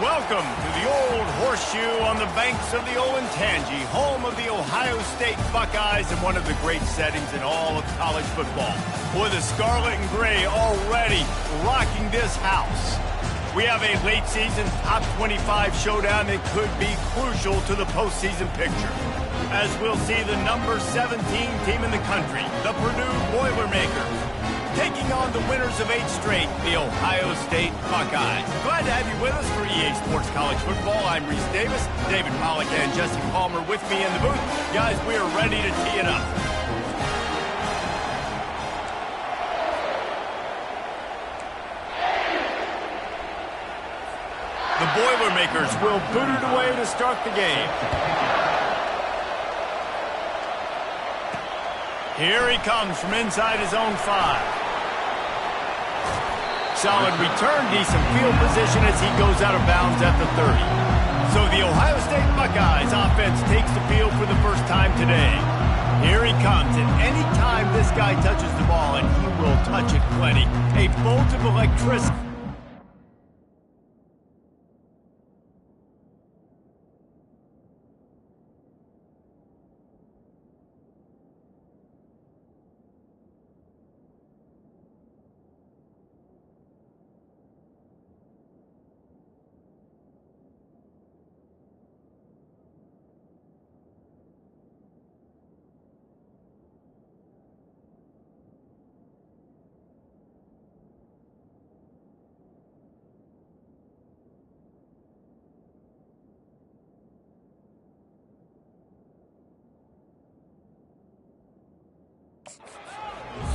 Welcome to the Old Horseshoe on the banks of the Olentangy, home of the Ohio State Buckeyes and one of the great settings in all of college football. With the scarlet and gray already rocking this house. We have a late season top 25 showdown that could be crucial to the postseason picture. As we'll see the number 17 team in the country, the Purdue Boilermakers, taking on the winners of 8 straight, the Ohio State Buckeyes. Glad to have you with us for EA Sports College Football. I'm Reese Davis, David Pollack and Jesse Palmer with me in the booth. Guys, we are ready to tee it up. The Boilermakers will boot it away to start the game. Here he comes from inside his own 5. Solid return, decent field position as he goes out of bounds at the 30. So the Ohio State Buckeyes offense takes the field for the first time today. Here he comes, and any time this guy touches the ball, and he will touch it plenty, a bolt of electricity.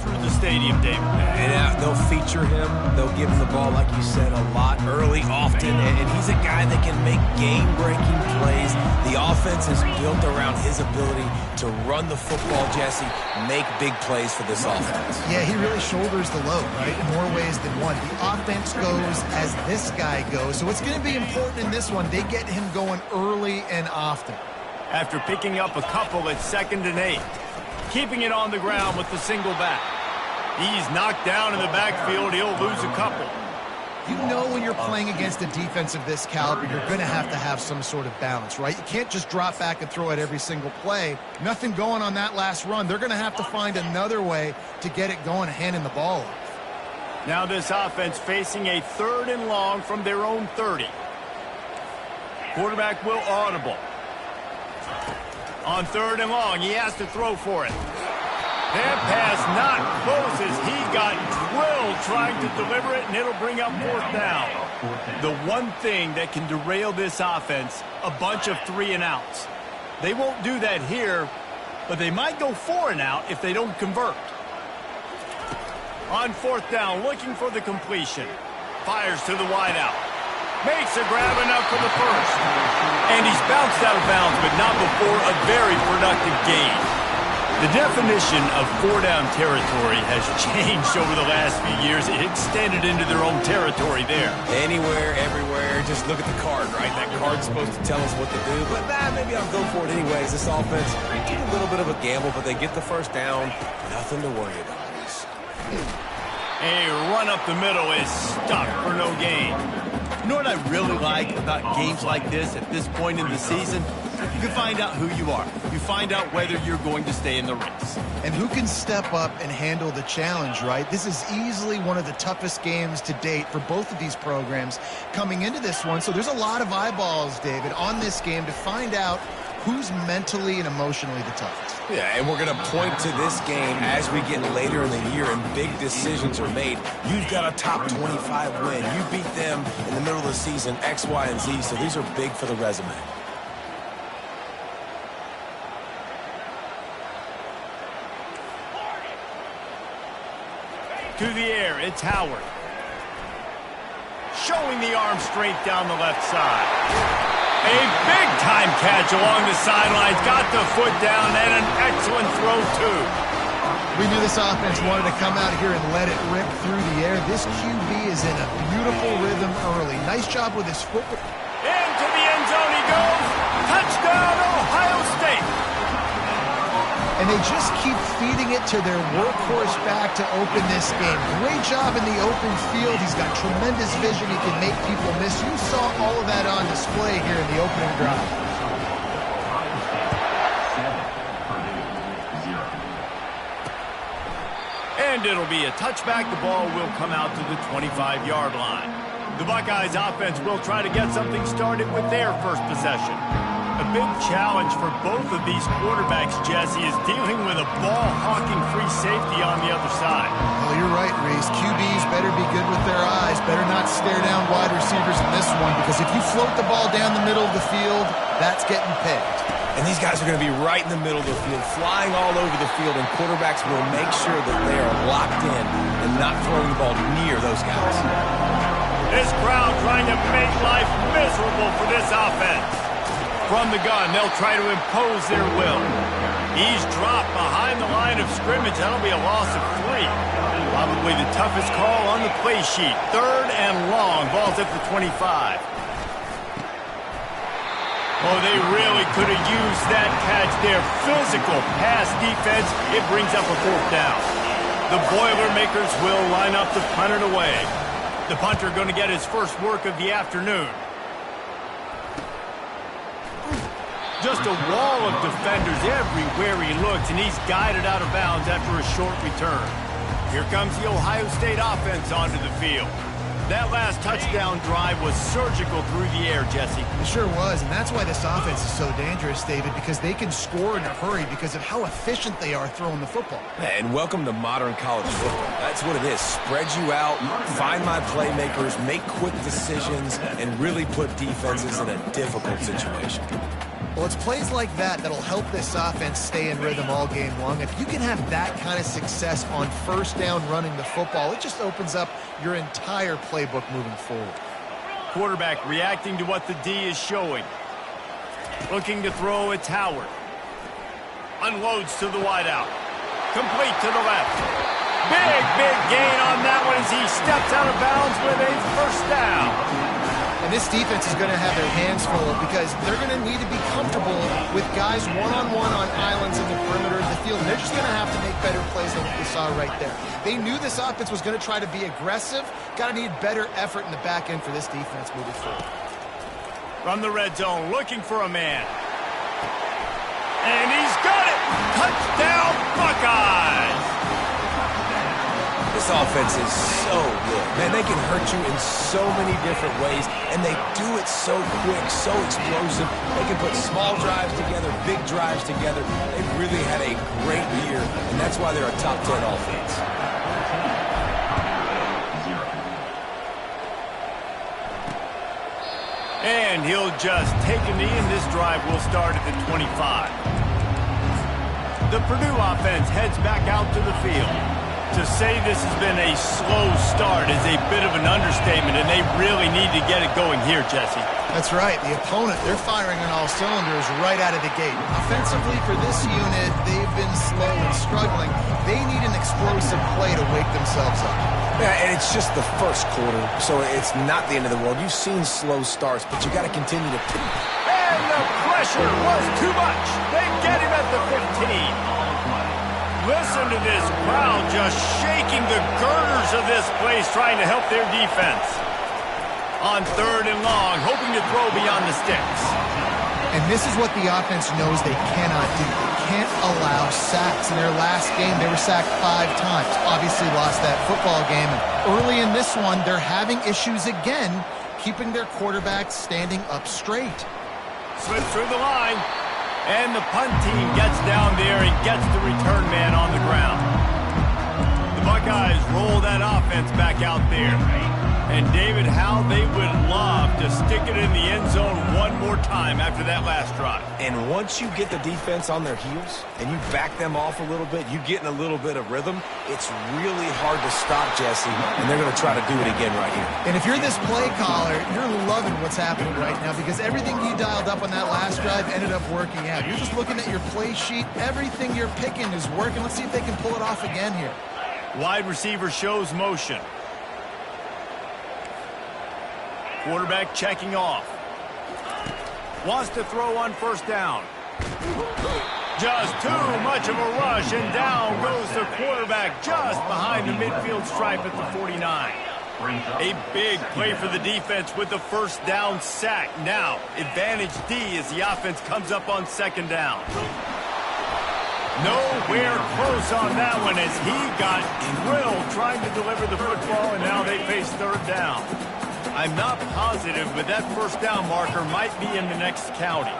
Through the stadium, David. And they'll feature him. They'll give him the ball, like you said, a lot, early, often. And he's a guy that can make game-breaking plays. The offense is built around his ability to run the football, Jesse, make big plays for this offense. Yeah, he really shoulders the load, right, in more ways than one. The offense goes as this guy goes. So it's going to be important in this one. They get him going early and often. After picking up a couple at 2nd and 8. Keeping it on the ground with the single back. He's knocked down in the backfield. He'll lose a couple. You know when you're playing against a defense of this caliber, you're going to have some sort of balance, right? You can't just drop back and throw it every single play. Nothing going on that last run. They're going to have to find another way to get it going, handing the ball off. Now this offense facing a 3rd and long from their own 30. Quarterback will audible. On 3rd and long, he has to throw for it. That pass not close as he got drilled trying to deliver it, and it'll bring up 4th down. The one thing that can derail this offense, a bunch of 3 and outs. They won't do that here, but they might go 4 and out if they don't convert. On 4th down, looking for the completion. Fires to the wideout. Makes a grab enough for the first. And he's bounced out of bounds, but not before a very productive gain. The definition of 4-down territory has changed over the last few years. It extended into their own territory there. Anywhere, everywhere, just look at the card, right? That card's supposed to tell us what to do, but maybe I'll go for it anyways. This offense, a little bit of a gamble, but they get the first down. Nothing to worry about. A run up the middle is stuck for no gain. You know what I really like about games like this at this point in the season? You can find out who you are. You find out whether you're going to stay in the race. And who can step up and handle the challenge, right? This is easily one of the toughest games to date for both of these programs coming into this one. So there's a lot of eyeballs, David, on this game to find out who's mentally and emotionally the toughest. Yeah, and we're going to point to this game as we get later in the year and big decisions are made. You've got a top 25 win. You beat them in the middle of the season, X, Y, and Z, so these are big for the resume. To the air, it's Howard. Showing the arm strength down the left side. A big-time catch along the sidelines. Got the foot down and an excellent throw, too. We knew this offense wanted to come out here and let it rip through the air. This QB is in a beautiful rhythm early. Nice job with his footwork. Into the end zone he goes. Touchdown, Ohio State. and they just keep feeding it to their workhorse back to open this game. Great job in the open field. He's got tremendous vision. He can make people miss. You saw all of that on display here in the opening drive. And it'll be a touchback. The ball will come out to the 25-yard line. The Buckeyes offense will try to get something started with their first possession. A big challenge for both of these quarterbacks, Jesse, is dealing with a ball-hawking free safety on the other side. Well, you're right, Reese. QBs better be good with their eyes, better not stare down wide receivers in this one, because if you float the ball down the middle of the field, that's getting picked. And these guys are going to be right in the middle of the field, flying all over the field, and quarterbacks will make sure that they are locked in and not throwing the ball near those guys. This crowd trying to make life miserable for this offense. From the gun, they'll try to impose their will. He's dropped behind the line of scrimmage. That'll be a loss of 3. Probably the toughest call on the play sheet. 3rd and long. Ball's at the 25. Oh, they really could have used that catch there. Physical pass defense. It brings up a 4th down. The Boilermakers will line up to punt it away. The punter going to get his first work of the afternoon. Just a wall of defenders everywhere he looks, and he's guided out of bounds after a short return. Here comes the Ohio State offense onto the field. That last touchdown drive was surgical through the air, Jesse. It sure was, and that's why this offense is so dangerous, David, because they can score in a hurry because of how efficient they are throwing the football. And welcome to modern college football. That's what it is. Spread you out, find my playmakers, make quick decisions, and really put defenses in a difficult situation. Well, it's plays like that that'll help this offense stay in rhythm all game long. If you can have that kind of success on first down running the football, it just opens up your entire playbook moving forward. Quarterback reacting to what the D is showing. Looking to throw, it's Howard. Unloads to the wideout. Complete to the left. Big gain on that one as he steps out of bounds with a first down. And this defense is going to have their hands full because they're going to need to be comfortable with guys one-on-one on islands in the perimeter of the field. And they're just going to have to make better plays than what we saw right there. They knew this offense was going to try to be aggressive. Got to need better effort in the back end for this defense moving forward. From the red zone, looking for a man. And he's got it! Touchdown, Buckeyes! This offense is so good. Man, they can hurt you in so many different ways, and they do it so quick, so explosive. They can put small drives together, big drives together. They've really had a great year, and that's why they're a top 10 offense. And he'll just take a knee, and this drive will start at the 25. The Purdue offense heads back out to the field. To say this has been a slow start is a bit of an understatement, and they really need to get it going here, Jesse. That's right. The opponent, they're firing on all cylinders right out of the gate. Offensively, for this unit, they've been slow and struggling. They need an explosive play to wake themselves up. Yeah, and it's just the first quarter, so it's not the end of the world. You've seen slow starts, but you got to continue to... And the pressure was too much. They get him at the 15. Listen to this crowd just shaking the girders of this place, trying to help their defense. On 3rd and long, hoping to throw beyond the sticks. And this is what the offense knows they cannot do. They can't allow sacks. In their last game, they were sacked 5 times. Obviously lost that football game. And early in this one, they're having issues again, keeping their quarterback standing up straight. Slips through the line. And the punt team gets down there and gets the return man on the ground. The Buckeyes roll that offense back out there. And David, how they would love to stick it in the end zone one more time after that last drive. And once you get the defense on their heels and you back them off a little bit, you get in a little bit of rhythm, it's really hard to stop, Jesse, and they're going to try to do it again right here. And if you're this play caller, you're loving what's happening right now because everything you dialed up on that last drive ended up working out. You're just looking at your play sheet. Everything you're picking is working. Let's see if they can pull it off again here. Wide receiver shows motion. Quarterback checking off. Wants to throw on first down. Just too much of a rush, and down goes the quarterback just behind the midfield stripe at the 49. A big play for the defense with the first down sack. Now, advantage D as the offense comes up on second down. Nowhere close on that one as he got drilled trying to deliver the football, and now they face third down. I'm not positive, but that first down marker might be in the next county.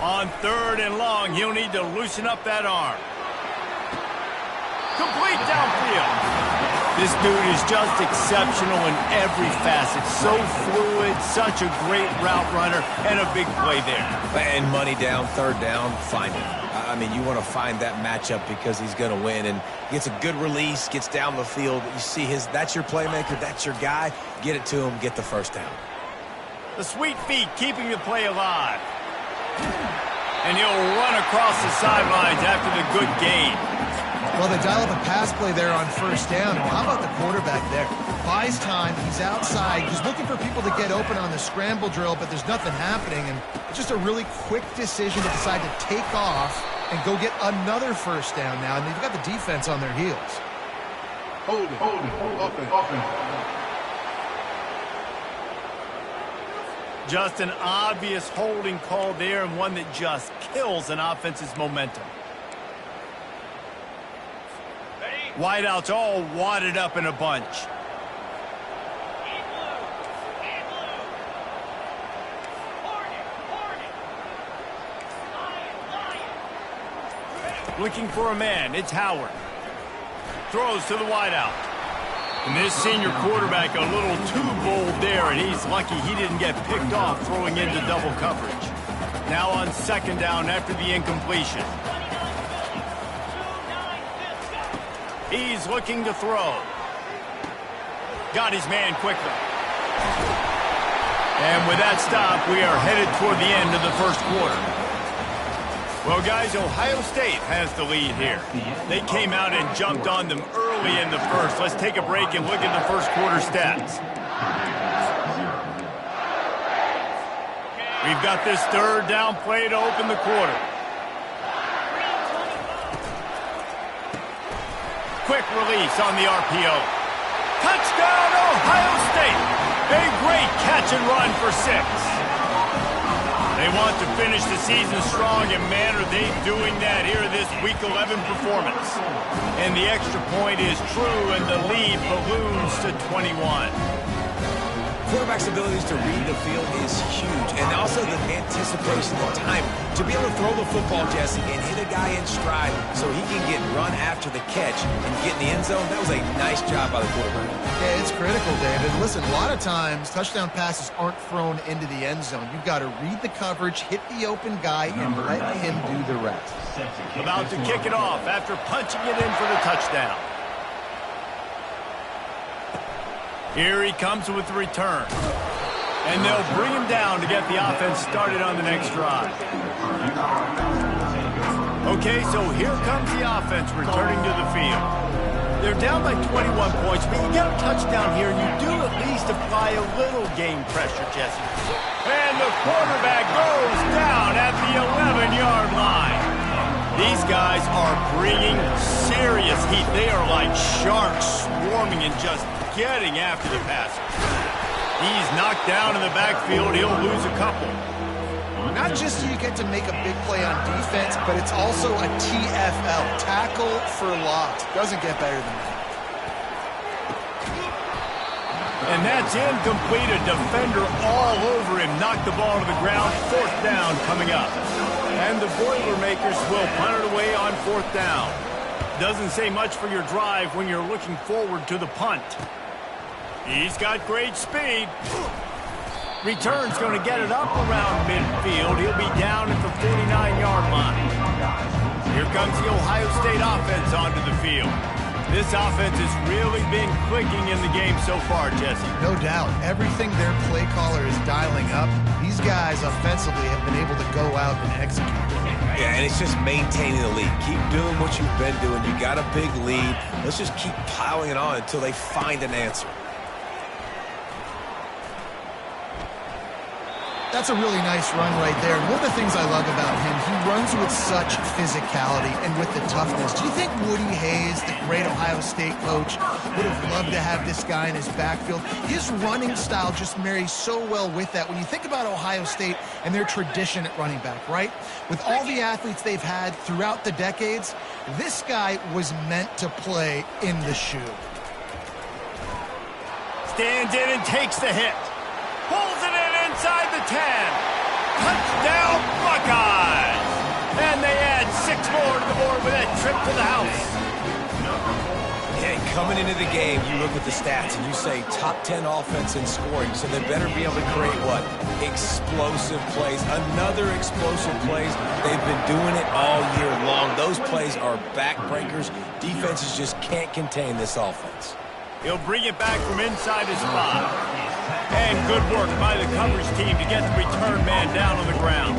On third and long, he'll need to loosen up that arm. Complete downfield. This dude is just exceptional in every facet. So fluid, such a great route runner, and a big play there. And money down, third down, find him. I mean, you want to find that matchup because he's going to win, and gets a good release, gets down the field. You see that's your playmaker, that's your guy. Get it to him, get the first down. The sweet feet keeping the play alive. And he'll run across the sidelines after the good gain. Well, they dial up a pass play there on first down. How about the quarterback there? Buys time. He's outside. He's looking for people to get open on the scramble drill, but there's nothing happening. And it's just a really quick decision to decide to take off and go get another first down now. And they've got the defense on their heels. Hold it. Just an obvious holding call there, and one that just kills an offense's momentum. Wideouts all wadded up in a bunch. Looking for a man, it's Howard. Throws to the wideout. And this senior quarterback a little too bold there, and he's lucky he didn't get picked off throwing into double coverage. Now on second down after the incompletion. He's looking to throw. Got his man quickly. And with that stop, we are headed toward the end of the first quarter. Well, guys, Ohio State has the lead here. They came out and jumped on them early in the first. Let's take a break and look at the first quarter stats. We've got this third down play to open the quarter. Quick release on the RPO. Touchdown, Ohio State! A great catch and run for 6. They want to finish the season strong, and man, are they doing that here in this Week 11 performance. And the extra point is true, and the lead balloons to 21. Quarterback's abilities to read the field is huge, and also the anticipation, the time to be able to throw the football, Jesse, and hit a guy in stride so he can get run after the catch and get in the end zone. That was a nice job by the quarterback. Yeah, it's critical, David. Listen, a lot of times touchdown passes aren't thrown into the end zone. You've got to read the coverage, hit the open guy, and let him do the rest. About to kick it off after punching it in for the touchdown. Here he comes with the return. And they'll bring him down to get the offense started on the next drive. Okay, so here comes the offense returning to the field. They're down by 21 points, but you get a touchdown here, and you do at least apply a little game pressure, Jesse. And the quarterback goes down at the 11-yard line. These guys are bringing serious heat. They are like sharks swarming and just getting after the passer. He's knocked down in the backfield. He'll lose a couple. Not just do you get to make a big play on defense, but it's also a TFL, tackle for loss. Doesn't get better than that. And that's incomplete. A defender all over him. Knocked the ball to the ground. Fourth down coming up. And the Boilermakers will punt it away on fourth down. Doesn't say much for your drive when you're looking forward to the punt. He's got great speed. Return's going to get it up around midfield. He'll be down at the 49-yard line. Here comes the Ohio State offense onto the field. This offense has really been clicking in the game so far, Jesse. No doubt. Everything their play caller is dialing up, these guys offensively have been able to go out and execute. Yeah, and it's just maintaining the lead. Keep doing what you've been doing. You got a big lead. Let's just keep piling it on until they find an answer. That's a really nice run right there. And one of the things I love about him, he runs with such physicality and with the toughness. Do you think Woody Hayes, the great Ohio State coach, would have loved to have this guy in his backfield? His running style just marries so well with that. When you think about Ohio State and their tradition at running back, right? With all the athletes they've had throughout the decades, this guy was meant to play in the shoe. Stands in and takes the hit. Pulls it in inside the 10. Touchdown, Buckeyes! And they add 6 more to the board with that trip to the house. Yeah, coming into the game, you look at the stats and you say top 10 offense in scoring, so they better be able to create what? Explosive plays. Another explosive plays. They've been doing it all year long. Those plays are backbreakers. Defenses just can't contain this offense. He'll bring it back from inside his spot. And good work by the coverage team to get the return man down on the ground.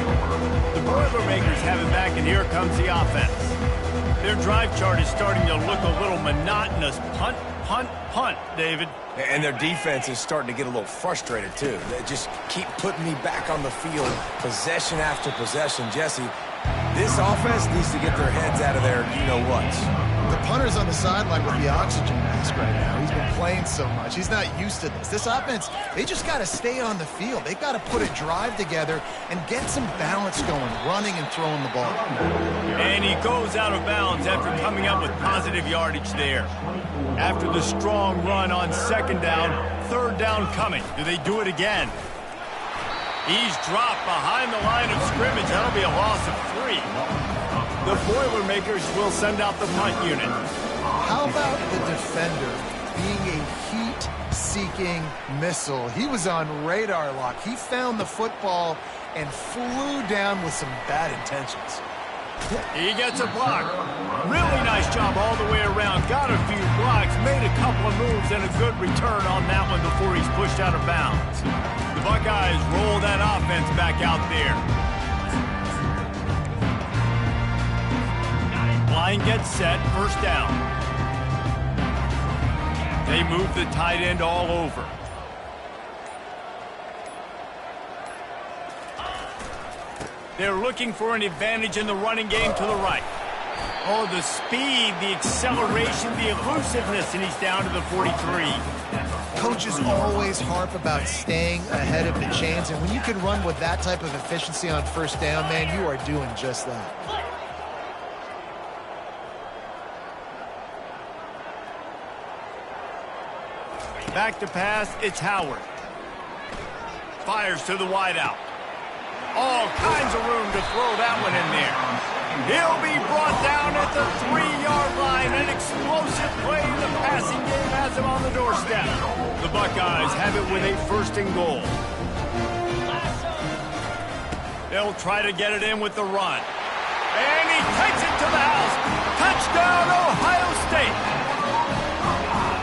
The Boilermakers have it back, and here comes the offense. Their drive chart is starting to look a little monotonous. Punt, punt, punt, David. And their defense is starting to get a little frustrated, too. They just keep putting me back on the field, possession after possession. Jesse, this offense needs to get their heads out of their you-know-whats. The punter's on the sideline with the oxygen mask right now. He's been playing so much. He's not used to this. This offense, they just got to stay on the field. They've got to put a drive together and get some balance going, running and throwing the ball. And he goes out of bounds after coming up with positive yardage there. After the strong run on 2nd down, 3rd down coming. Do they do it again? He's dropped behind the line of scrimmage. That'll be a loss of 3. The Boilermakers will send out the punt unit. How about the defender being a heat-seeking missile? He was on radar lock. He found the football and flew down with some bad intentions. He gets a block. Really nice job all the way around. Got a few blocks, made a couple of moves, and a good return on that one before he's pushed out of bounds. The Buckeyes roll that offense back out there. Line gets set, 1st down. They move the tight end all over. They're looking for an advantage in the running game to the right. Oh, the speed, the acceleration, the elusiveness, and he's down to the 43. Coaches always harp about staying ahead of the chains, and when you can run with that type of efficiency on 1st down, man, you are doing just that. Back to pass, it's Howard. Fires to the wideout. All kinds of room to throw that one in there. He'll be brought down at the 3-yard line. An explosive play. The passing game has him on the doorstep. The Buckeyes have it with a 1st and goal. They'll try to get it in with the run. And he takes it to the house. Touchdown, Ohio State.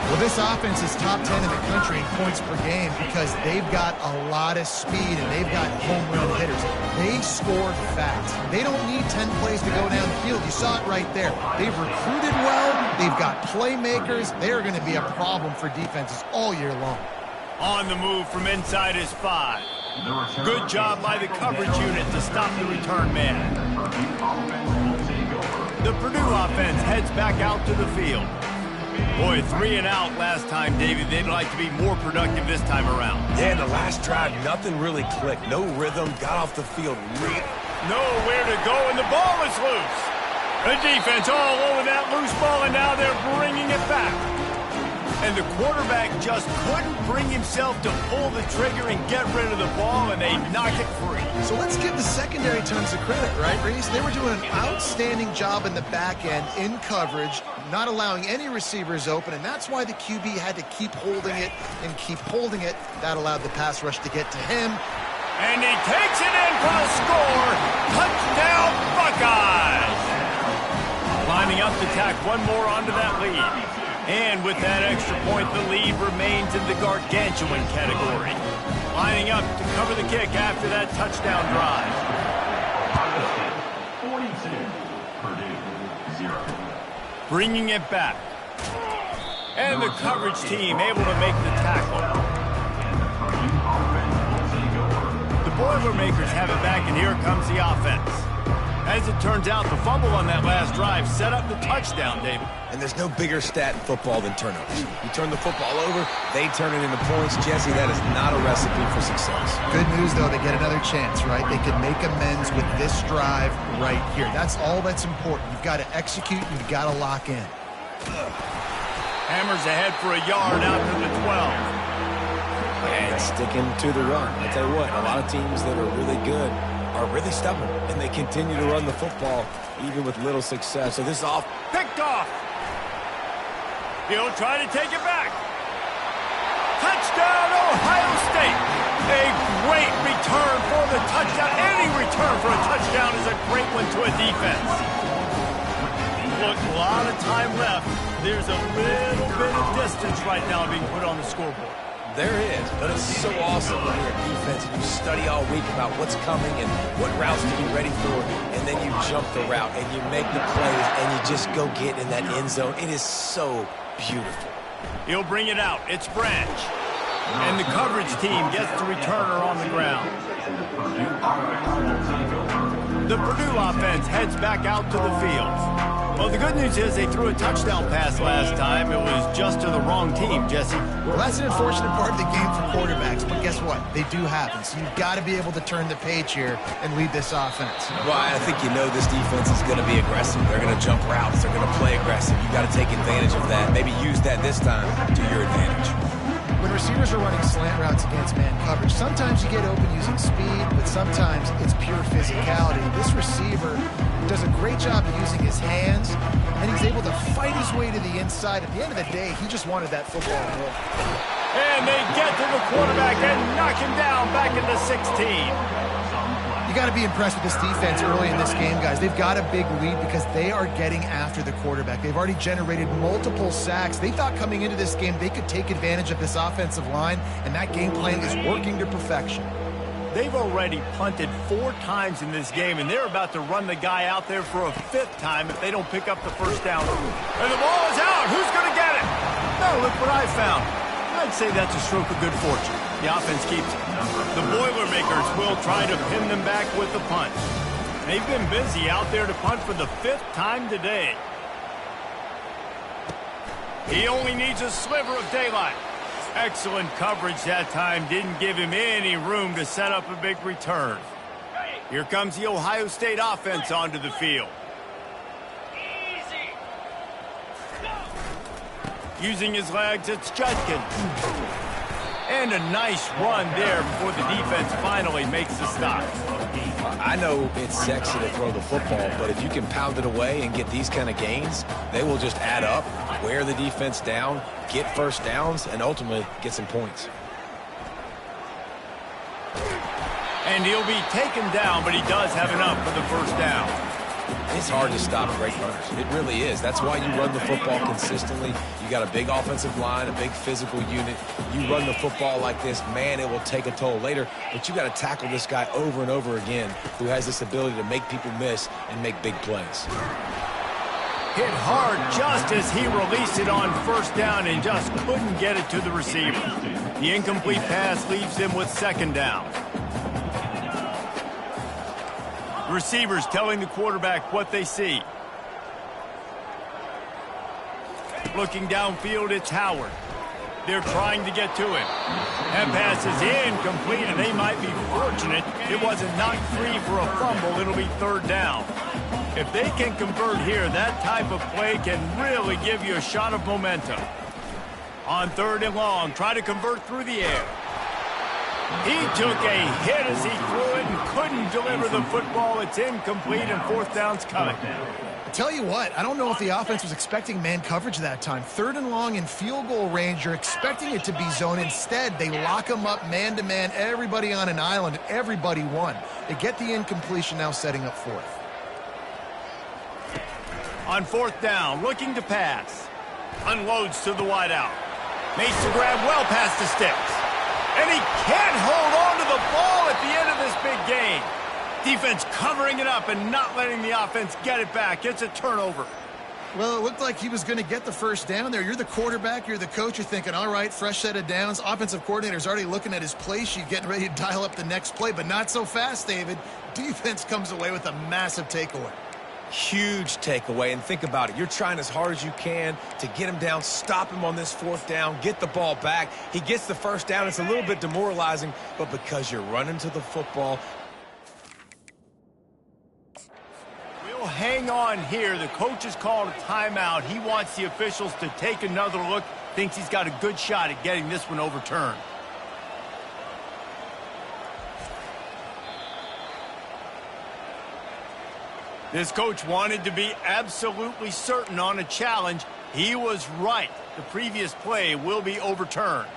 Well, this offense is top 10 in the country in points per game because they've got a lot of speed and they've got home run hitters. They score fast. They don't need 10 plays to go downfield. You saw it right there. They've recruited well. They've got playmakers. They are going to be a problem for defenses all year long. On the move from inside his 5. Good job by the coverage unit to stop the return man. The Purdue offense heads back out to the field. Boy, 3 and out last time, David. They'd like to be more productive this time around. Yeah, in the last drive, nothing really clicked. No rhythm, got off the field. Nowhere to go, and the ball is loose. The defense all over that loose ball, and now they're bringing it back. And the quarterback just couldn't bring himself to pull the trigger and get rid of the ball, and they knock it free. So let's give the secondary tons of credit, right, Reese? They were doing an outstanding job in the back end, in coverage, not allowing any receivers open, and that's why the QB had to keep holding it and keep holding it. That allowed the pass rush to get to him. And he takes it in for the score. Touchdown, Buckeyes! Lining up to tack one more onto that lead. And with that extra point, the lead remains in the gargantuan category. Lining up to cover the kick after that touchdown drive. 42, Purdue, 0. Bringing it back. And the coverage team able to make the tackle. The Boilermakers have it back, and here comes the offense. As it turns out, the fumble on that last drive set up the touchdown, David. And there's no bigger stat in football than turnovers. You turn the football over, they turn it into points. Jesse, that is not a recipe for success. Good news, though, they get another chance, right? They can make amends with this drive right here. That's all that's important. You've got to execute, you've got to lock in. Hammers ahead for a yard out to the 12. And sticking to the run. I tell you what, a lot of teams that are really good are really stubborn, and they continue to run the football even with little success. So this is off. Picked off. He'll try to take it back. Touchdown, Ohio State. A great return for the touchdown. Any return for a touchdown is a great one to a defense. Look, a lot of time left. There's a little bit of distance right now being put on the scoreboard. There is, but it's so awesome when you're a defense and you study all week about what's coming and what routes to be ready for, and then you jump the route and you make the plays and you just go get in that end zone. It is so beautiful. He'll bring it out. It's Branch. And the coverage team gets the returner on the ground. The Purdue offense heads back out to the field. Well, the good news is they threw a touchdown pass last time. It was just to the wrong team, Jesse. Well, that's an unfortunate part of the game for quarterbacks, but guess what? They do happen, so you've got to be able to turn the page here and lead this offense. Well, I think you know this defense is going to be aggressive. They're going to jump routes. They're going to play aggressive. You've got to take advantage of that. Maybe use that this time to your advantage. When receivers are running slant routes against man coverage, sometimes you get open using speed, but sometimes it's pure physicality. This receiver does a great job of using his hands, and he's able to fight his way to the inside. At the end of the day, he just wanted that football goal. And they get to the quarterback and knock him down back into 16. You got to be impressed with this defense early in this game, guys. They've got a big lead because they are getting after the quarterback. They've already generated multiple sacks. They thought coming into this game they could take advantage of this offensive line, and that game plan is working to perfection. They've already punted 4 times in this game, and they're about to run the guy out there for a 5th time if they don't pick up the first down. And the ball is out. Who's going to get it? No, look what I found. I'd say that's a stroke of good fortune. The offense keeps it. The Boilermakers will try to pin them back with the punt. They've been busy out there to punt for the 5th time today. He only needs a sliver of daylight. Excellent coverage that time. Didn't give him any room to set up a big return. Here comes the Ohio State offense onto the field. Using his legs, it's Judkins. And a nice run there before the defense finally makes the stop. I know it's sexy to throw the football, but if you can pound it away and get these kind of gains, they will just add up, wear the defense down, get first downs, and ultimately get some points. And he'll be taken down, but he does have enough for the first down. It's hard to stop great runners. It really is. That's why you run the football consistently. You got a big offensive line, a big physical unit. You run the football like this, man, it will take a toll later. But you got to tackle this guy over and over again who has this ability to make people miss and make big plays. Hit hard just as he released it on first down and just couldn't get it to the receiver. The incomplete pass leaves him with 2nd down. Receivers telling the quarterback what they see. Looking downfield, it's Howard. They're trying to get to him. That pass is incomplete, and they might be fortunate it wasn't knocked free for a fumble. It'll be 3rd down. If they can convert here, that type of play can really give you a shot of momentum. On 3rd and long, try to convert through the air. He took a hit as he threw it and couldn't deliver the football. It's incomplete, and 4th down's coming. I tell you what, I don't know if the offense was expecting man coverage that time. 3rd and long in field goal range, you're expecting it to be zone. Instead, they lock them up man-to-man, everybody on an island, and everybody won. They get the incompletion, now setting up 4th. On 4th down, looking to pass. Unloads to the wideout. Makes the grab well past the sticks. And he can't hold on to the ball at the end of this big game. Defense covering it up and not letting the offense get it back. It's a turnover. Well, it looked like he was going to get the first down there. You're the quarterback, you're the coach, you're thinking, all right, fresh set of downs. Offensive coordinator's already looking at his play sheet, getting ready to dial up the next play, but not so fast, David. Defense comes away with a massive takeaway. Huge takeaway, and think about it. You're trying as hard as you can to get him down, stop him on this fourth down, get the ball back. He gets the first down. It's a little bit demoralizing, but because you're running to the football. We'll hang on here. The coach has called a timeout. He wants the officials to take another look. Thinks he's got a good shot at getting this one overturned. This coach wanted to be absolutely certain on a challenge. He was right. The previous play will be overturned.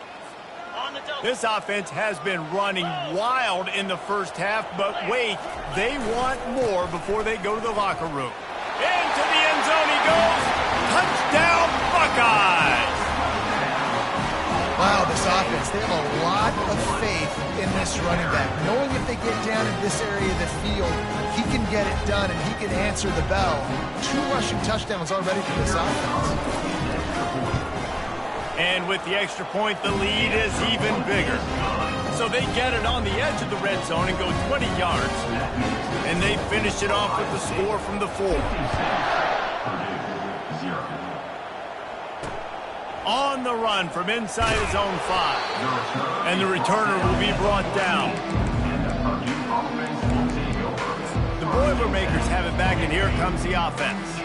This offense has been running wild in the first half, but wait, they want more before they go to the locker room. Into the end zone he goes. Touchdown, Buckeyes! Wow, this offense, they have a lot of faith in this running back. Knowing if they get down in this area of the field, he can get it done and he can answer the bell. 2 rushing touchdowns already for this offense. And with the extra point, the lead is even bigger. So they get it on the edge of the red zone and go 20 yards. And they finish it off with the score from the 4. On the run from inside his own 5. And the returner will be brought down. The Boilermakers have it back, and here comes the offense.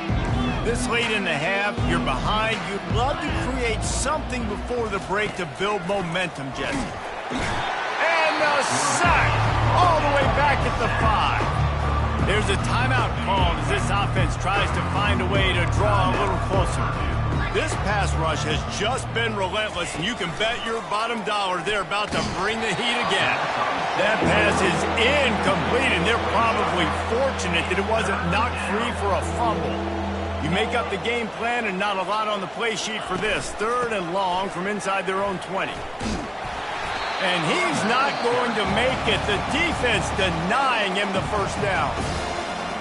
This late in the half, you're behind. You'd love to create something before the break to build momentum, Jesse. And a sack all the way back at the 5. There's a timeout called as this offense tries to find a way to draw a little closer. This pass rush has just been relentless, and you can bet your bottom dollar they're about to bring the heat again. That pass is incomplete, and they're probably fortunate that it wasn't knocked free for a fumble. You make up the game plan and not a lot on the play sheet for this. 3rd and long from inside their own 20. And he's not going to make it. The defense denying him the first down.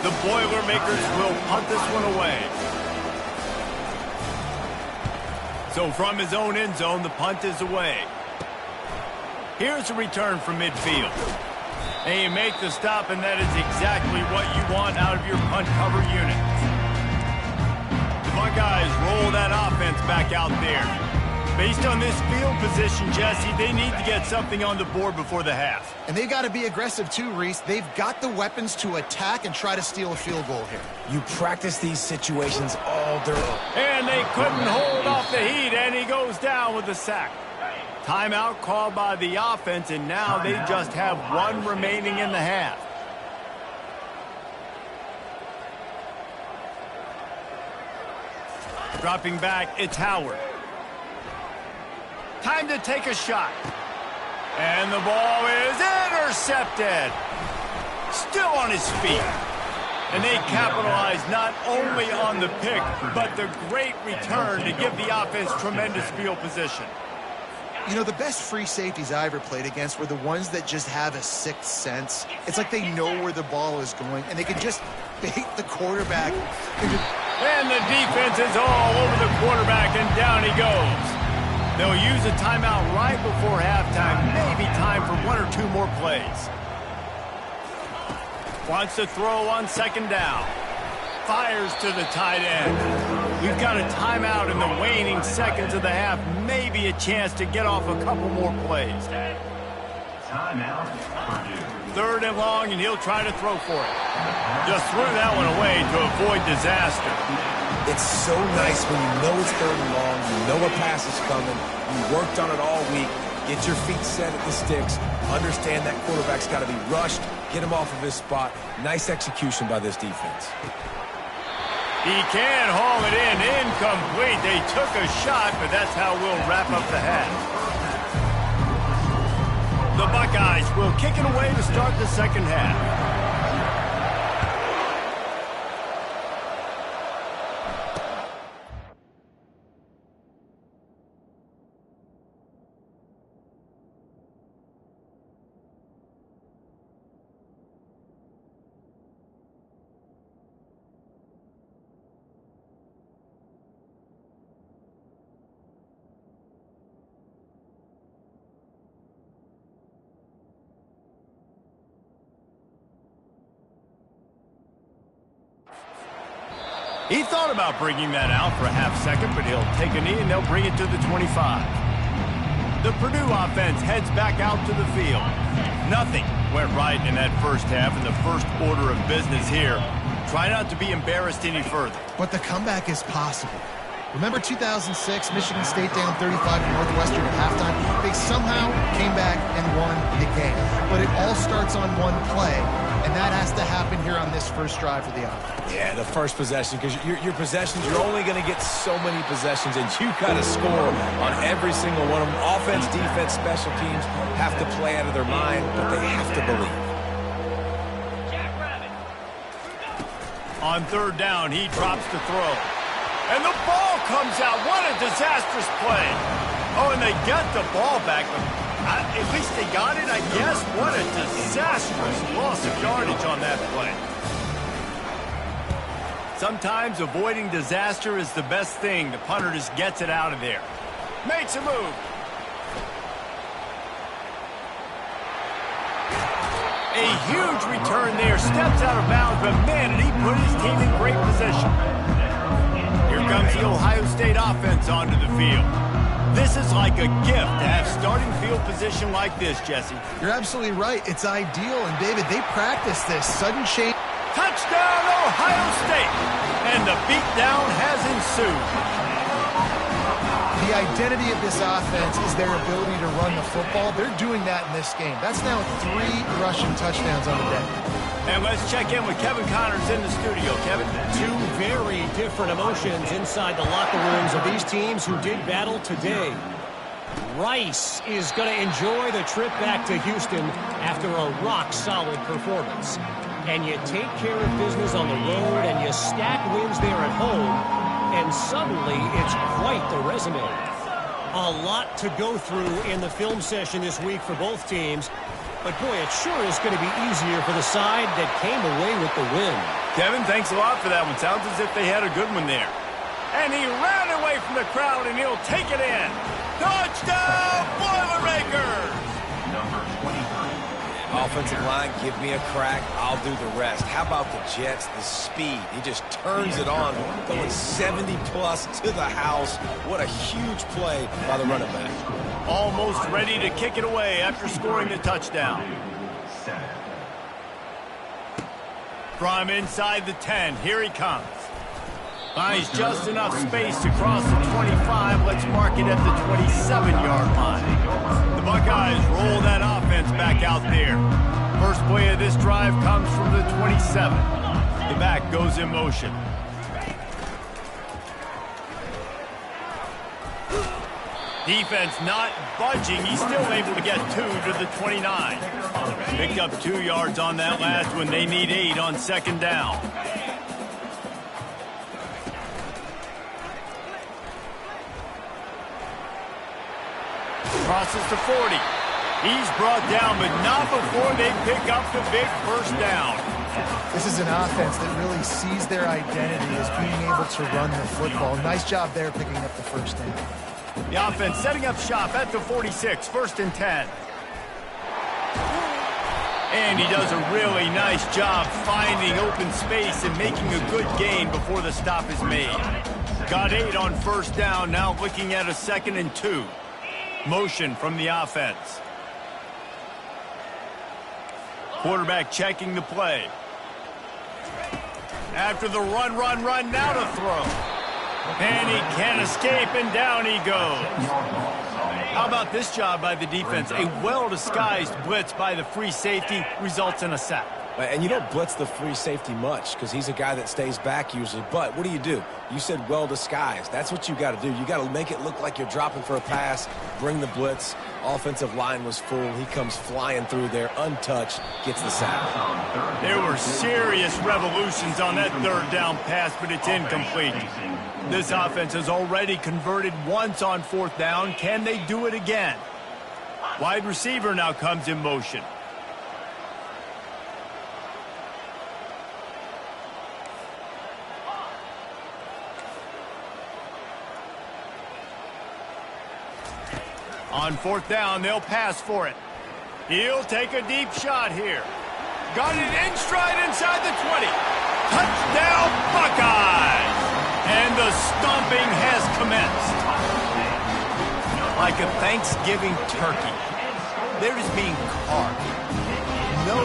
The Boilermakers will punt this one away. So from his own end zone, the punt is away. Here's a return from midfield. And you make the stop, and that is exactly what you want out of your punt cover unit. Buckeyes roll that offense back out there. Based on this field position, Jesse, they need to get something on the board before the half. And they've got to be aggressive too, Reese. They've got the weapons to attack and try to steal a field goal here. You practice these situations all during. And they couldn't hold off the heat, and he goes down with the sack. Timeout called by the offense, and now they just have 1 remaining in the half. Dropping back, it's Howard. Time to take a shot. And the ball is intercepted. Still on his feet. And they capitalize not only on the pick, but the great return to give the offense tremendous field position. You know, the best free safeties I ever played against were the ones that just have a sixth sense. It's like they know where the ball is going, and they can just bait the quarterback. And the defense is all over the quarterback, and down he goes. They'll use a timeout right before halftime, maybe time for 1 or 2 more plays. Wants to throw on 2nd down. Fires to the tight end. We've got a timeout in the waning seconds of the half. Maybe a chance to get off a couple more plays. Timeout, Purdue. 3rd and long, and he'll try to throw for it. Just threw that one away to avoid disaster. It's so nice when you know it's 3rd and long, you know a pass is coming, you worked on it all week, get your feet set at the sticks, understand that quarterback's got to be rushed, get him off of his spot. Nice execution by this defense. He can haul it in, incomplete. They took a shot, but that's how we'll wrap up the half. The Buckeyes will kick it away to start the 2nd half. He thought about bringing that out for a half second, but he'll take a knee and they'll bring it to the 25. The Purdue offense heads back out to the field. Nothing went right in that first half, and the first order of business here. Try not to be embarrassed any further. But the comeback is possible. Remember 2006, Michigan State down 35 to Northwestern at halftime? They somehow came back and won the game. But it all starts on one play, and that has to happen here on this first drive for the offense. Yeah, the first possession, because your possessions, you're only going to get so many possessions, and you got to score on every single one of them. Offense, defense, special teams have to play out of their mind, but they have to believe. On third down, he drops to throw. And the ball comes out. What a disastrous play. Oh, and they got the ball back. At least they got it, I guess. What a disastrous loss of yardage on that play. Sometimes avoiding disaster is the best thing. The punter just gets it out of there. Makes a move. A huge return there. Steps out of bounds, but man, did he put his team in great position. Here comes the Ohio State offense onto the field. This is like a gift to have starting field position like this, Jesse. You're absolutely right. It's ideal. And, David, they practice this. Sudden change. Touchdown, Ohio State! And the beatdown has ensued. The identity of this offense is their ability to run the football. They're doing that in this game. That's now 3 rushing touchdowns on the day. And let's check in with Kevin Connors in the studio. Kevin? Two very different emotions inside the locker rooms of these teams who did battle today. Rice is going to enjoy the trip back to Houston after a rock-solid performance. And you take care of business on the road and you stack wins there at home, and suddenly it's quite the resume. A lot to go through in the film session this week for both teams. But, boy, it sure is going to be easier for the side that came away with the win. Kevin, thanks a lot for that one. Sounds as if they had a good one there. And he ran away from the crowd, and he'll take it in. Touchdown, Boilermakers! Number 23. Offensive line, give me a crack, I'll do the rest. How about the Jets, the speed? He just turns it on, going 70-plus to the house. What a huge play by the running back. Almost ready to kick it away after scoring the touchdown. From inside the 10, here he comes. Finds just enough space to cross the 25. Let's mark it at the 27-yard line. The Buckeyes roll that offense back out there. First play of this drive comes from the 27. The back goes in motion. Defense not budging. He's still able to get 2 to the 29. Picked up 2 yards on that last one. They need 8 on second down. Crosses to 40. He's brought down, but not before they pick up the big first down. This is an offense that really sees their identity as being able to run the football. Nice job there picking up the first down. The offense setting up shop at the 46, 1st and 10. And he does a really nice job finding open space and making a good gain before the stop is made. Got 8 on first down, now looking at a 2nd and 2. Motion from the offense. Quarterback checking the play. After the run, now to throw. And he can't escape, and down he goes. How about this job by the defense? A well-disguised blitz by the free safety results in a sack. And you don't blitz the free safety much because he's a guy that stays back usually. But what do? You said well-disguised. That's what you got to do. You got to make it look like you're dropping for a pass, bring the blitz. Offensive line was full. He comes flying through there, untouched, gets the sack. There were serious revolutions on that third down pass, but it's incomplete. This offense has already converted once on 4th down. Can they do it again? Wide receiver now comes in motion. On 4th down, they'll pass for it. He'll take a deep shot here. Got it in stride inside the 20. Touchdown, Buckeyes! And the stomping has commenced. Like a Thanksgiving turkey. They're just being carved. No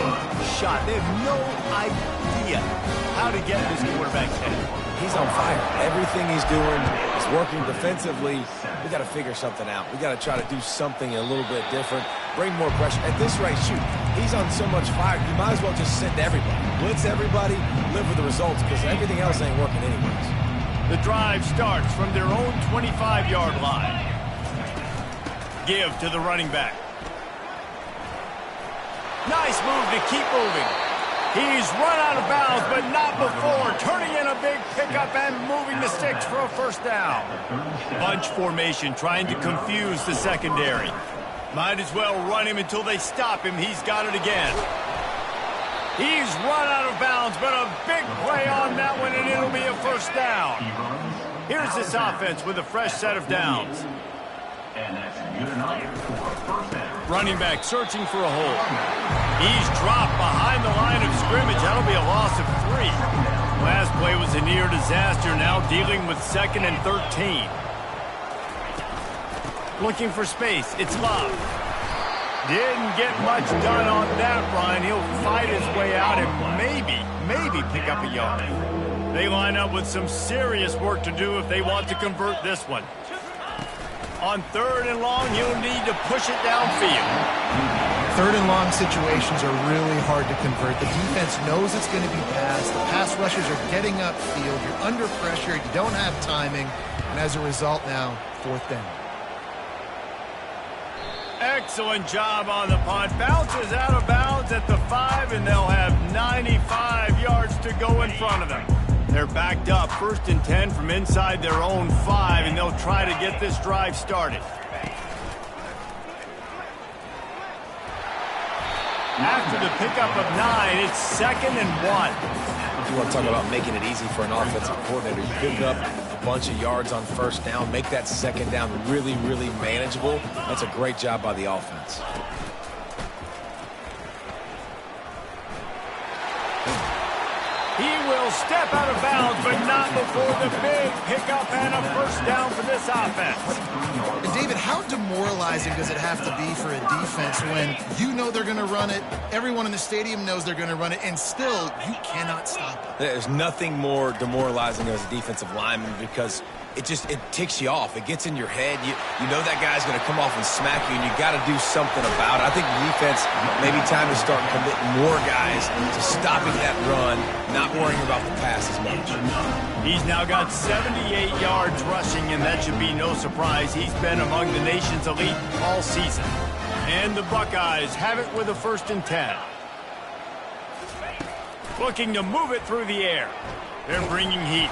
shot. They have no idea how to get this quarterback's head. He's on fire. Everything he's doing is working defensively. We got to figure something out. We got to try to do something a little bit different. Bring more pressure. At this rate, shoot, he's on so much fire. You might as well just send everybody. Blitz everybody, live with the results, because everything else ain't working anyways. The drive starts from their own 25-yard line. Give to the running back. Nice move to keep moving. He's run out of bounds, but not before turning in a big pickup and moving the sticks for a first down. Bunch formation trying to confuse the secondary. Might as well run him until they stop him. He's got it again. He's run out of bounds, but a big play on that one, and it'll be a first down. Here's this offense with a fresh set of downs. And that's good enough for a first down. Running back searching for a hole. He's dropped behind the line of scrimmage. That'll be a loss of 3. Last play was a near disaster. Now dealing with 2nd and 13. Looking for space. It's Love. Didn't get much done on that run. He'll fight his way out and maybe pick up a yard. They line up with some serious work to do if they want to convert this one. On 3rd and long, he'll need to push it downfield. 3rd and long situations are really hard to convert. The defense knows it's going to be passed. The pass rushers are getting upfield. You're under pressure. You don't have timing. And as a result now, 4th down. Excellent job on the punt. Bounces out of bounds at the 5, and they'll have 95 yards to go in front of them. They're backed up, 1st and 10 from inside their own 5, and they'll try to get this drive started. After the pickup of 9, it's 2nd and 1. You want to talk about making it easy for an offensive coordinator. You pick up a bunch of yards on 1st down, make that 2nd down really, really manageable. That's a great job by the offense. He will step out of bounds, but not before the big pickup and a first down for this offense. And David, how demoralizing does it have to be for a defense when you know they're going to run it, everyone in the stadium knows they're going to run it, and still you cannot stop it? There's nothing more demoralizing as a defensive lineman because it ticks you off. It gets in your head. You know that guy's going to come off and smack you, and you got to do something about it. I think the defense, maybe time to start committing more guys to stopping that run, not worrying about the pass as much. He's now got 78 yards rushing, and that should be no surprise. He's been among the nation's elite all season. And the Buckeyes have it with a 1st and 10. Looking to move it through the air. They're bringing heat.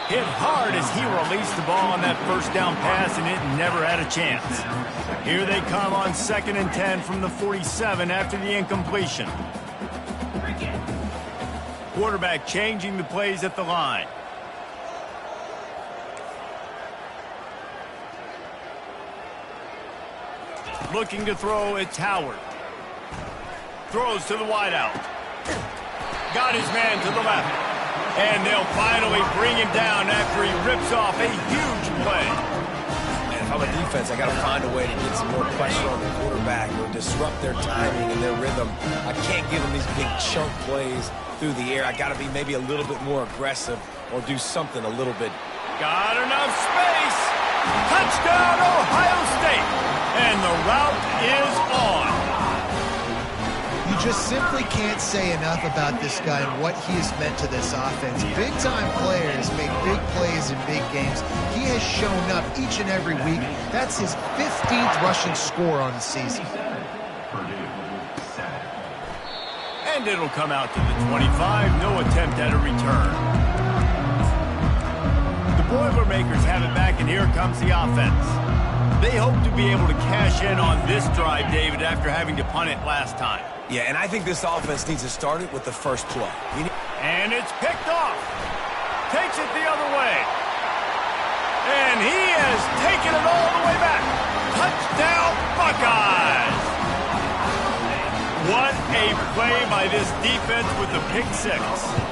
Hit hard as he released the ball on that 1st down pass, and it never had a chance. Here they come on 2nd and 10 from the 47 after the incompletion. Quarterback changing the plays at the line. Looking to throw, it's Howard. Throws to the wideout. Got his man to the left. And they'll finally bring him down after he rips off a huge play. And if I'm a defense, I got to find a way to get some more pressure on the quarterback or disrupt their timing and their rhythm. I can't give them these big chunk plays through the air. I got to be maybe a little bit more aggressive or do something a little bit. Got enough space. Touchdown, Ohio State. And the route is on. You just simply can't say enough about this guy and what he has meant to this offense. Big-time players make big plays in big games. He has shown up each and every week. That's his 15th rushing score on the season. And it'll come out to the 25. No attempt at a return. The Boilermakers have it back, and here comes the offense. They hope to be able to cash in on this drive, David, after having to punt it last time. Yeah, and I think this offense needs to start it with the first play. And it's picked off. Takes it the other way. And he has taken it all the way back. Touchdown, Buckeyes! What a play by this defense with the pick six.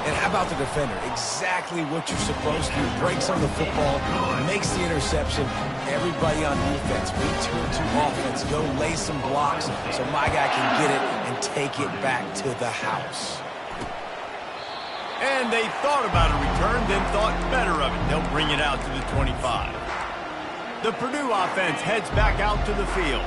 And how about the defender? Exactly what you're supposed to do. Breaks on the football, makes the interception. Everybody on defense, we turn to offense. Go lay some blocks so my guy can get it and take it back to the house. And they thought about a return, then thought better of it. They'll bring it out to the 25. The Purdue offense heads back out to the field.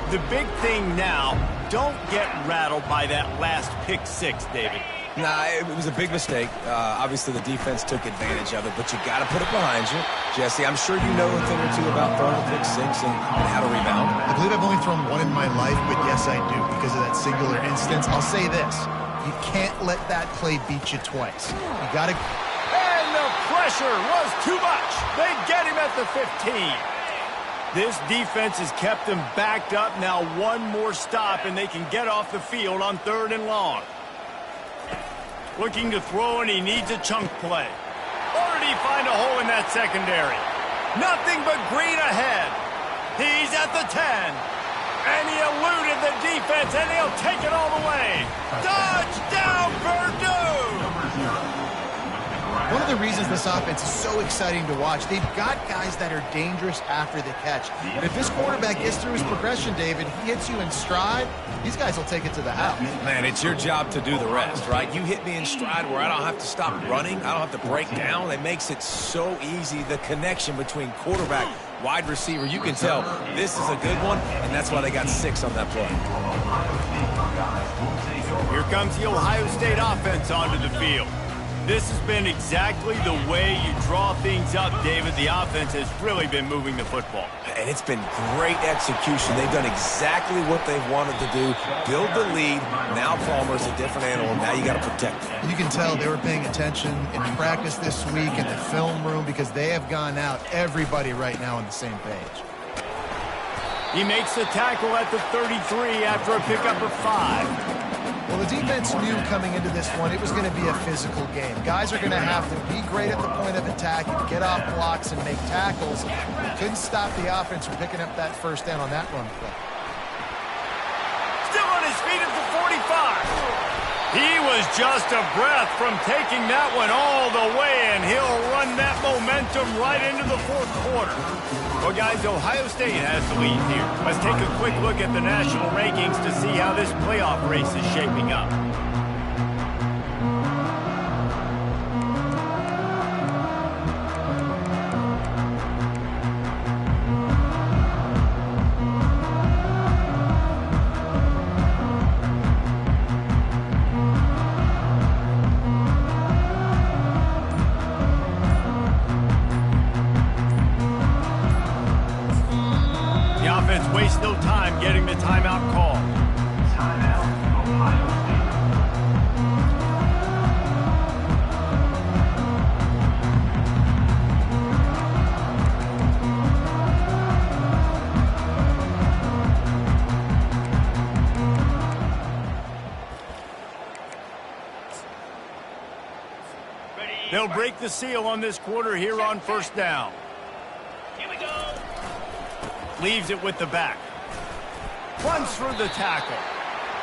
The big thing now, don't get rattled by that last pick six, David. Nah, it was a big mistake. Obviously, the defense took advantage of it, but you got to put it behind you. Jesse, I'm sure you know a thing or two about throwing a pick six and how to rebound. I believe I've only thrown one in my life, but yes, I do because of that singular instance. I'll say this. You can't let that play beat you twice. You got to... And the pressure was too much. They get him at the 15. This defense has kept them backed up. Now one more stop, and they can get off the field on 3rd and long. Looking to throw, and he needs a chunk play. Or did he find a hole in that secondary? Nothing but green ahead. He's at the 10. And he eluded the defense, and he'll take it all the way. Touchdown, Purdue! One of the reasons this offense is so exciting to watch, they've got guys that are dangerous after the catch. But if this quarterback gets through his progression, David, he hits you in stride, these guys will take it to the house. Man, it's your job to do the rest, right? You hit me in stride where I don't have to stop running. I don't have to break down. It makes it so easy, the connection between quarterback, wide receiver. You can tell this is a good one, and that's why they got 6 on that play. Here comes the Ohio State offense onto the field. This has been exactly the way you draw things up, David. The offense has really been moving the football. And it's been great execution. They've done exactly what they've wanted to do. Build the lead. Now Palmer's a different animal. Now you got to protect him. You can tell they were paying attention in practice this week in the film room because they have gone out, everybody right now on the same page. He makes the tackle at the 33 after a pickup of 5. Well, the defense knew coming into this one it was going to be a physical game. Guys are going to have to be great at the point of attack and get off blocks and make tackles. Couldn't stop the offense from picking up that first down on that run play. Still on his feet at the 45. He was just a breath from taking that one all the way, and he'll run that momentum right into the 4th quarter. Well, guys, Ohio State has the lead here. Let's take a quick look at the national rankings to see how this playoff race is shaping up. Waste no time getting the timeout call. Timeout, Ohio State. They'll break the seal on this quarter here on 1st down. Here we go. Leaves it with the back. Runs through the tackle.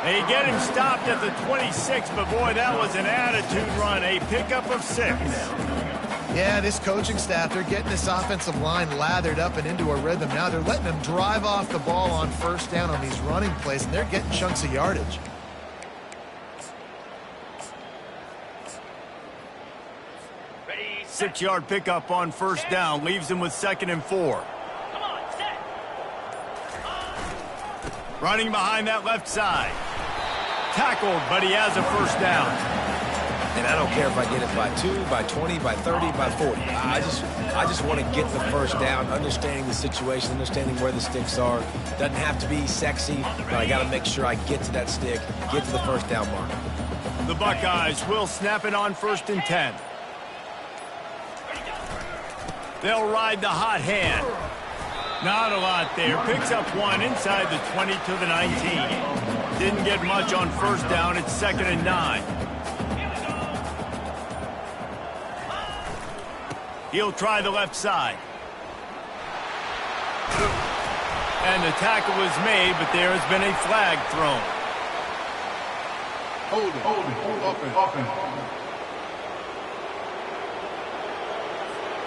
They get him stopped at the 26, but boy, that was an attitude run. A pickup of 6. Yeah, this coaching staff, they're getting this offensive line lathered up and into a rhythm. Now they're letting them drive off the ball on 1st down on these running plays, and they're getting chunks of yardage. Ready, 6-yard pickup on 1st down. Leaves him with 2nd and 4. Running behind that left side. Tackled, but he has a 1st down. And I don't care if I get it by 2, by 20, by 30, by 40. I just want to get the 1st down, understanding the situation, understanding where the sticks are. Doesn't have to be sexy, but I got to make sure I get to that stick, get to the 1st down mark. The Buckeyes will snap it on 1st and 10. They'll ride the hot hand. Not a lot there. Picks up 1 inside the 20 to the 19. Didn't get much on 1st down. It's 2nd and 9. He'll try the left side. And the tackle was made, but there has been a flag thrown. Offense.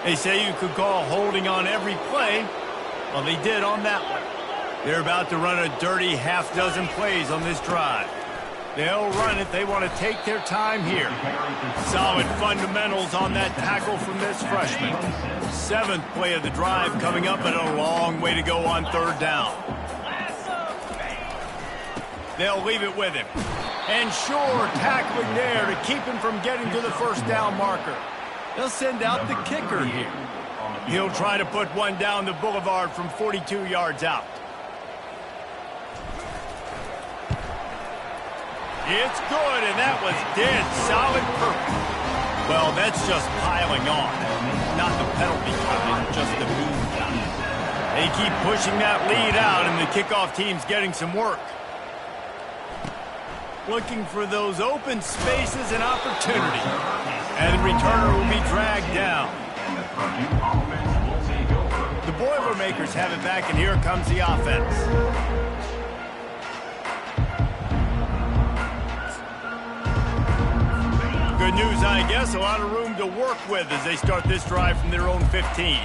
They say you could call holding on every play. Well, they did on that one. They're about to run a dirty half-dozen plays on this drive. They'll run it. They want to take their time here. Solid fundamentals on that tackle from this freshman. 7th play of the drive coming up, and a long way to go on 3rd down. They'll leave it with him. And sure, tackling there to keep him from getting to the 1st down marker. They'll send out the kicker here. He'll try to put one down the boulevard from 42 yards out. It's good, and that was dead solid purple. Well, that's just piling on. Not the penalty kind, just the mean kind. They keep pushing that lead out, and the kickoff team's getting some work. Looking for those open spaces and opportunity. And the returner will be dragged down. The Boilermakers have it back, and here comes the offense. Good news, I guess. A lot of room to work with as they start this drive from their own 15.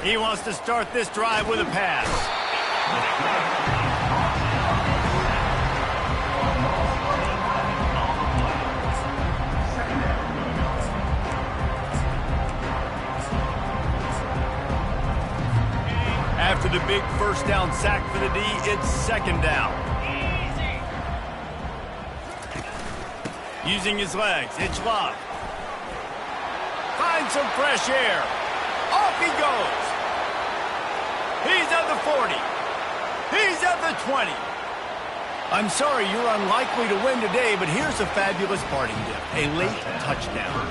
He wants to start this drive with a pass. After the big 1st down sack for the D, it's 2nd down. Using his legs, it's Love. Finds some fresh air. Off he goes. He's at the 40. He's at the 20. I'm sorry, you're unlikely to win today, but here's a fabulous parting gift. A late touchdown.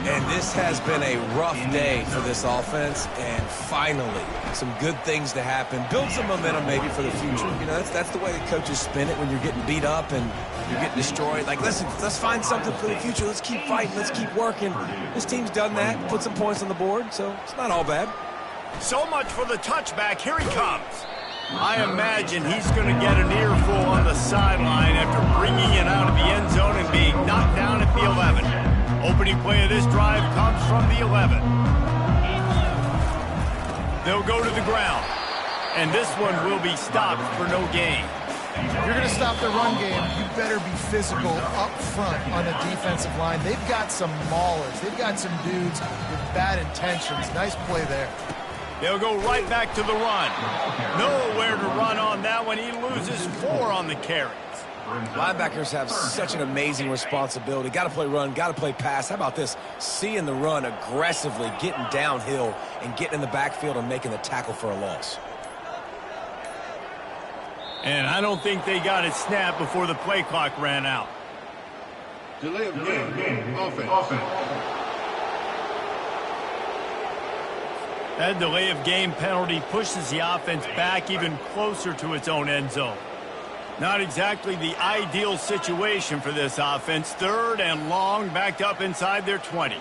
And this has been a rough day for this offense, and finally, some good things to happen. Build some momentum maybe for the future. You know, that's the way the coaches spin it when you're getting beat up and you're getting destroyed. Like, listen, let's find something for the future. Let's keep fighting. Let's keep working. This team's done that, put some points on the board, so it's not all bad. So much for the touchback. Here he comes. I imagine he's going to get an earful on the sideline after bringing it out of the end zone and being knocked down at the 11. Opening play of this drive comes from the 11. They'll go to the ground. And this one will be stopped for no gain. If you're going to stop the run game, you better be physical up front on the defensive line. They've got some maulers. They've got some dudes with bad intentions. Nice play there. They'll go right back to the run. Nowhere to run on that one. He loses 4 on the carries. Linebackers have such an amazing responsibility. Got to play run, got to play pass. How about this? Seeing the run aggressively, getting downhill, and getting in the backfield and making the tackle for a loss. And I don't think they got it snapped before the play clock ran out. Delay of game. Offense. That delay of game penalty pushes the offense back even closer to its own end zone. Not exactly the ideal situation for this offense. 3rd and long, backed up inside their 20.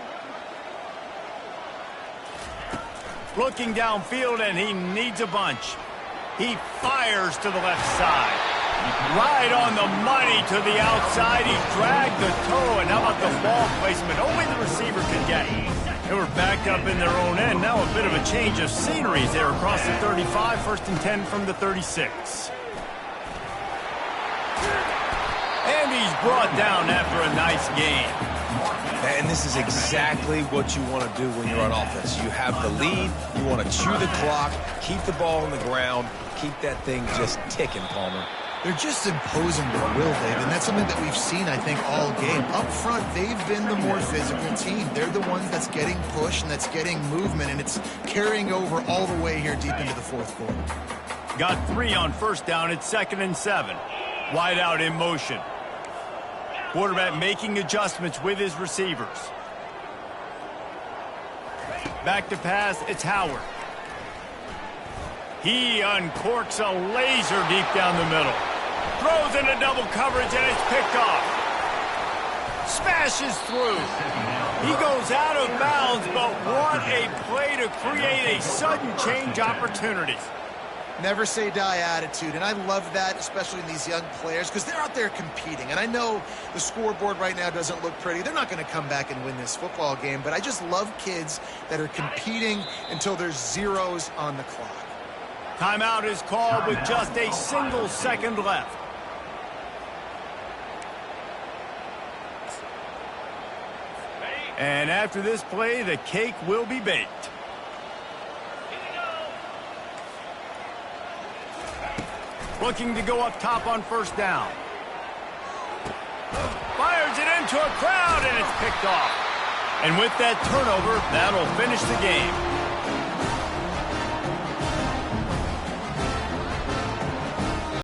Looking downfield, and he needs a bunch. He fires to the left side. Right on the money to the outside. He dragged the toe, and how about the ball placement? Only the receiver could get it. They were backed up in their own end. Now a bit of a change of sceneries there across the 35. 1st and 10 from the 36. And he's brought down after a nice game. And this is exactly what you want to do when you're on offense. You have the lead. You want to chew the clock, keep the ball on the ground, keep that thing just ticking, Palmer. They're just imposing their will, Dave, and that's something that we've seen, I think, all game. Up front, they've been the more physical team. They're the ones that's getting pushed and that's getting movement, and it's carrying over all the way here deep into the 4th quarter. Got 3 on 1st down. It's 2nd and 7. Wide out in motion. Quarterback making adjustments with his receivers. Back to pass, it's Howard. He uncorks a laser deep down the middle. Throws into double coverage, and it's picked off. Smashes through. He goes out of bounds, but what a play to create a sudden change opportunity. Never say die attitude, and I love that, especially in these young players, because they're out there competing. And I know the scoreboard right now doesn't look pretty. They're not going to come back and win this football game, but I just love kids that are competing until there's zeros on the clock. Timeout is called with just a single second left. And after this play, the cake will be baked. Looking to go up top on first down. Fires it into a crowd, and it's picked off. And with that turnover, that'll finish the game.